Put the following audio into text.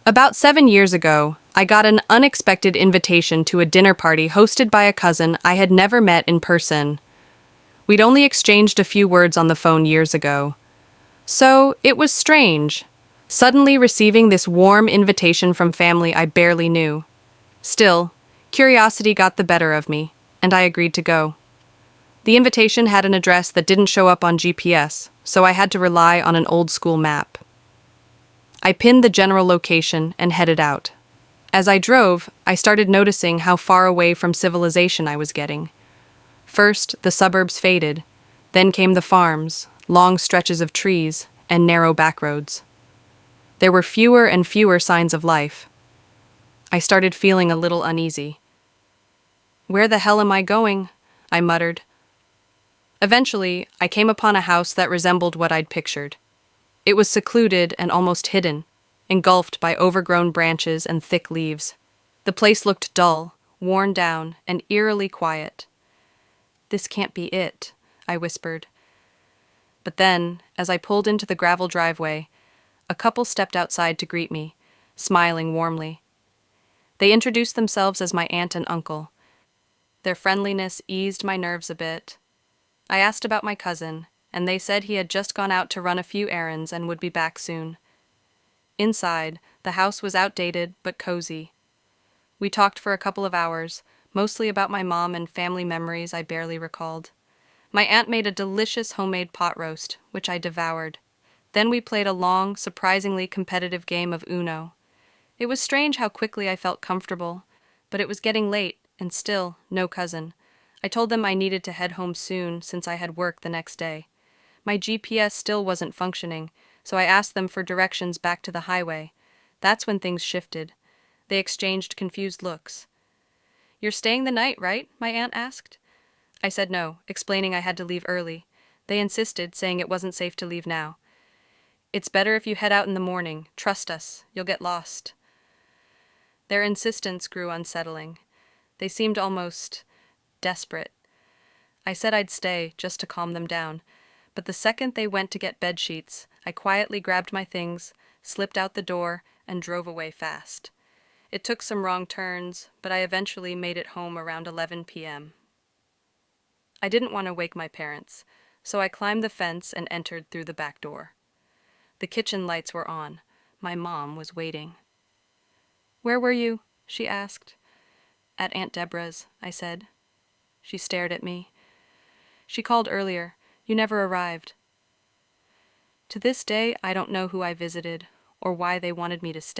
About 7 years ago, I got an unexpected invitation to a dinner party hosted by a cousin I had never met in person. We'd only exchanged a few words on the phone years ago. So, it was strange, suddenly receiving this warm invitation from family I barely knew. Still, curiosity got the better of me, and I agreed to go. The invitation had an address that didn't show up on GPS, so I had to rely on an old school map. I pinned the general location and headed out. As I drove, I started noticing how far away from civilization I was getting. First, the suburbs faded. Then came the farms, long stretches of trees, and narrow backroads. There were fewer and fewer signs of life. I started feeling a little uneasy. "Where the hell am I going?" I muttered. Eventually, I came upon a house that resembled what I'd pictured. It was secluded and almost hidden, engulfed by overgrown branches and thick leaves. The place looked dull, worn down, and eerily quiet. "This can't be it," I whispered. But then, as I pulled into the gravel driveway, a couple stepped outside to greet me, smiling warmly. They introduced themselves as my aunt and uncle. Their friendliness eased my nerves a bit. I asked about my cousin, and they said he had just gone out to run a few errands and would be back soon. Inside, the house was outdated but cozy. We talked for a couple of hours, mostly about my mom and family memories I barely recalled. My aunt made a delicious homemade pot roast, which I devoured. Then we played a long, surprisingly competitive game of Uno. It was strange how quickly I felt comfortable, but it was getting late, and still, no cousin. I told them I needed to head home soon since I had work the next day. My GPS still wasn't functioning, so I asked them for directions back to the highway. That's when things shifted. They exchanged confused looks. "You're staying the night, right?" my aunt asked. I said no, explaining I had to leave early. They insisted, saying it wasn't safe to leave now. "It's better if you head out in the morning. Trust us. You'll get lost." Their insistence grew unsettling. They seemed almost desperate. I said I'd stay, just to calm them down. But the second they went to get bed sheets, I quietly grabbed my things, slipped out the door, and drove away fast. It took some wrong turns, but I eventually made it home around 11 p.m. I didn't want to wake my parents, so I climbed the fence and entered through the back door. The kitchen lights were on. My mom was waiting. "Where were you?" she asked. "At Aunt Deborah's," I said. She stared at me. "She called earlier. You never arrived." To this day, I don't know who I visited or why they wanted me to stay.